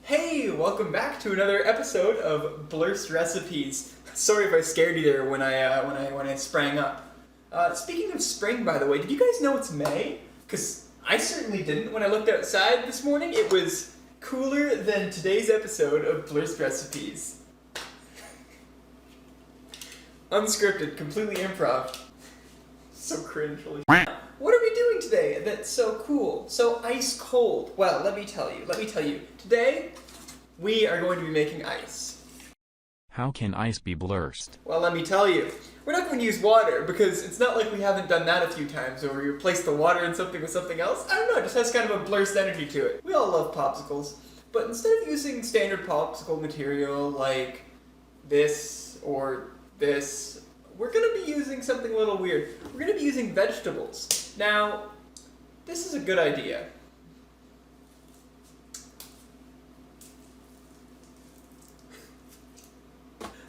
Hey, welcome back to another episode of Blursed Recipes. Sorry if I scared you there when I sprang up. Speaking of spring, by the way, did you guys know it's May? Because I certainly didn't. When I looked outside this morning, it was cooler than today's episode of Blursed Recipes. Unscripted, completely improv. So cringe. What are we doing today that's so cool, so ice cold? Well, let me tell you. Today, we are going to be making ice. How can ice be blursed? Well, let me tell you. We're not going to use water, because it's not like we haven't done that a few times, where we replace the water in something with something else. I don't know, it just has kind of a blursed energy to it. We all love popsicles, but instead of using standard popsicle material like this or this, we're going to be using something a little weird. We're going to be using vegetables. Now, this is a good idea.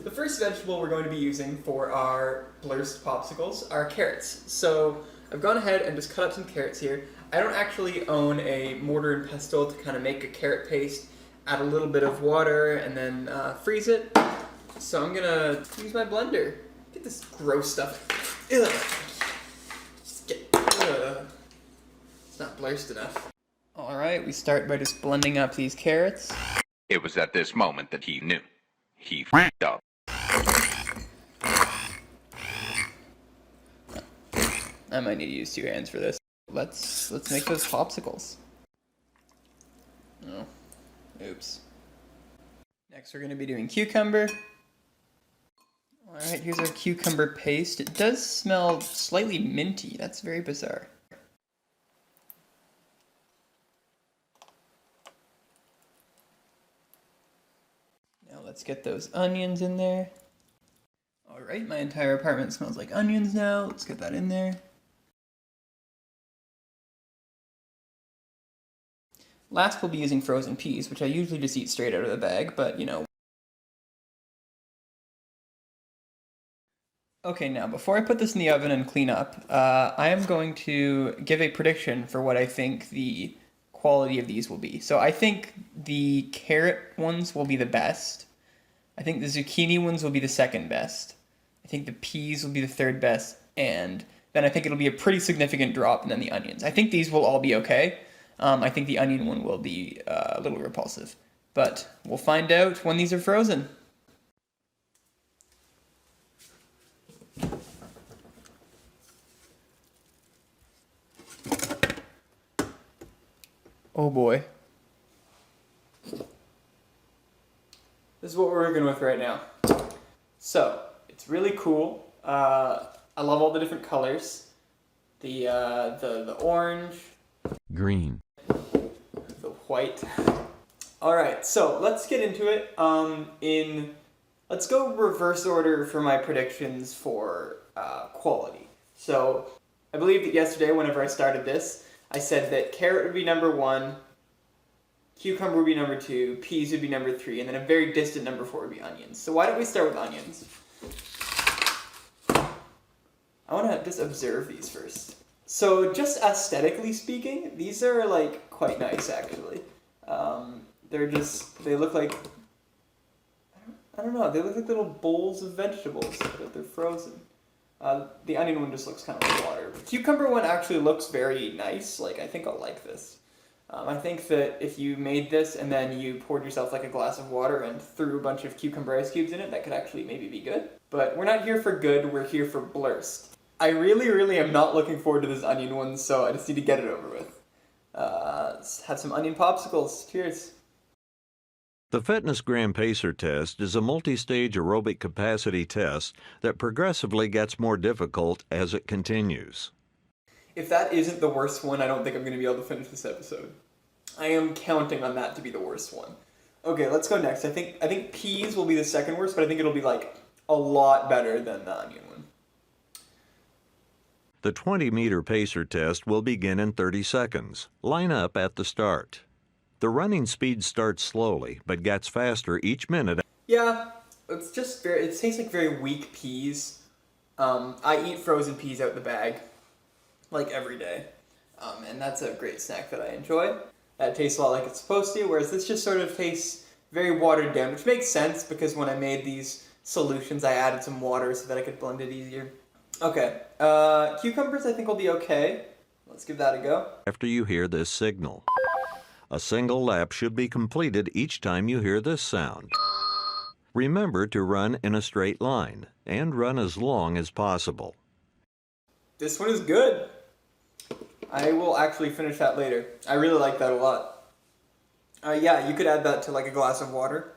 The first vegetable we're going to be using for our Blursed popsicles are carrots. So I've gone ahead and just cut up some carrots here. I don't actually own a mortar and pestle to kind of make a carrot paste, add a little bit of water, and then freeze it. So I'm going to use my blender. Get this gross stuff. Ugh. It's not blursed enough. Alright, we start by just blending up these carrots. It was at this moment that he knew. He f***ed up. I might need to use two hands for this. Let's make those popsicles. Oh, oops. Next we're going to be doing cucumber. Alright, here's our cucumber paste. It does smell slightly minty. That's very bizarre. Now let's get those onions in there. Alright, my entire apartment smells like onions now. Let's get that in there. Last we'll be using frozen peas, which I usually just eat straight out of the bag, but you know. Okay, now before I put this in the oven and clean up, I am going to give a prediction for what I think the quality of these will be. So I think the carrot ones will be the best. I think the zucchini ones will be the second best. I think the peas will be the third best, and then I think it'll be a pretty significant drop, and then the onions. I think these will all be okay. I think the onion one will be a little repulsive, but we'll find out when these are frozen. Oh boy. This is what we're working with right now. So, it's really cool. I love all the different colors. The orange. Green. The white. Alright, so let's get into it. Let's go reverse order for my predictions for quality. So, I believe that yesterday, whenever I started this, I said that carrot would be number 1, cucumber would be number 2, peas would be number 3, and then a very distant number 4 would be onions. So why don't we start with onions? I want to just observe these first. So just aesthetically speaking, these are like quite nice actually. They look like, I don't know, they look like little bowls of vegetables, but they're frozen. The onion one just looks kind of like water. The cucumber one actually looks very nice. Like, I think I'll like this. I think that if you made this and then you poured yourself like a glass of water and threw a bunch of cucumber ice cubes in it, that could actually maybe be good. But we're not here for good, we're here for blursed. I really am not looking forward to this onion one, so I just need to get it over with. Let's have some onion popsicles. Cheers. The Fitness Gram Pacer test is a multi-stage aerobic capacity test that progressively gets more difficult as it continues. If that isn't the worst one, I don't think I'm going to be able to finish this episode. I am counting on that to be the worst one. Okay, let's go next. I think peas will be the second worst, but I think it'll be like a lot better than the onion one. The 20-meter pacer test will begin in 30 seconds. Line up at the start. The running speed starts slowly, but gets faster each minute. Yeah, it tastes like very weak peas. I eat frozen peas out the bag, like every day. And that's a great snack that I enjoy. It tastes a lot like it's supposed to, whereas this just sort of tastes very watered down, which makes sense because when I made these solutions, I added some water so that I could blend it easier. Okay, cucumbers I think will be okay. Let's give that a go. After you hear this signal, a single lap should be completed each time you hear this sound. Remember to run in a straight line and run as long as possible. This one is good. I will actually finish that later. I really like that a lot. Yeah, you could add that to like a glass of water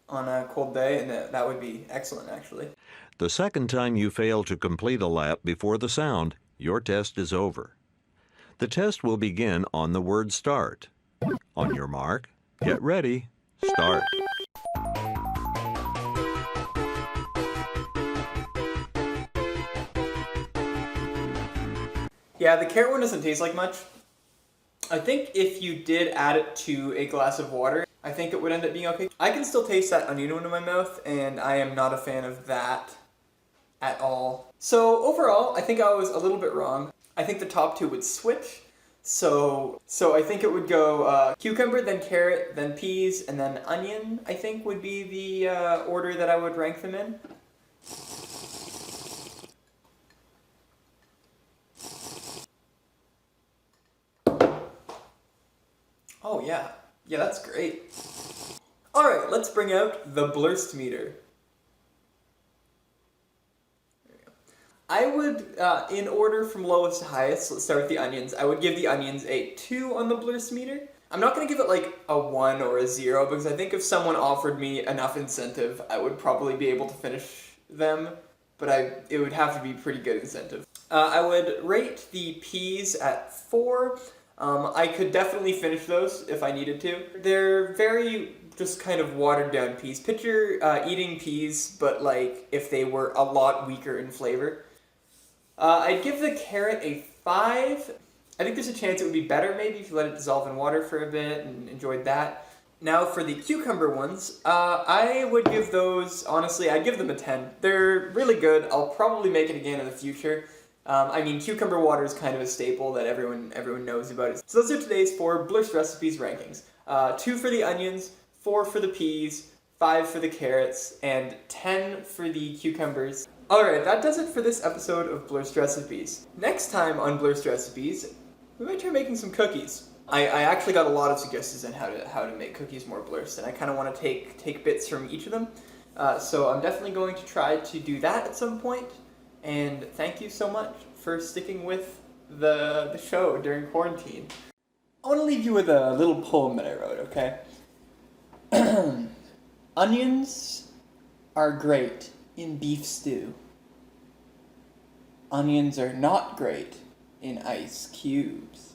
on a cold day, and that would be excellent, actually. The second time you fail to complete a lap before the sound, your test is over. The test will begin on the word start. On your mark, get ready, start. Yeah, the carrot one doesn't taste like much. I think if you did add it to a glass of water, I think it would end up being okay. I can still taste that onion one in my mouth, and I am not a fan of that at all. So overall, I think I was a little bit wrong. I think the top two would switch. So I think it would go cucumber, then carrot, then peas, and then onion, I think would be the order that I would rank them in. Oh yeah, that's great. All right, let's bring out the Blursed meter. There we go. I would, in order from lowest to highest, let's start with the onions. I would give the onions a 2 on the Blursed meter. I'm not gonna give it like a 1 or a 0 because I think if someone offered me enough incentive, I would probably be able to finish them, but it would have to be pretty good incentive. I would rate the peas at 4. I could definitely finish those if I needed to. They're very just kind of watered down peas. Picture eating peas, but like if they were a lot weaker in flavor. I'd give the carrot a 5. I think there's a chance it would be better maybe if you let it dissolve in water for a bit and enjoyed that. Now for the cucumber ones, I would give those, honestly, I'd give them a 10. They're really good. I'll probably make it again in the future. I mean, cucumber water is kind of a staple that everyone knows about. So those are today's 4 Blursed Recipes rankings. 2 for the onions, 4 for the peas, 5 for the carrots, and 10 for the cucumbers. Alright, that does it for this episode of Blursed Recipes. Next time on Blursed Recipes, we might try making some cookies. I actually got a lot of suggestions on how to make cookies more blursed, and I kind of want to take bits from each of them. So I'm definitely going to try to do that at some point. And thank you so much for sticking with the show during quarantine. I want to leave you with a little poem that I wrote, okay? Onions are great in beef stew. Onions are not great in ice cubes.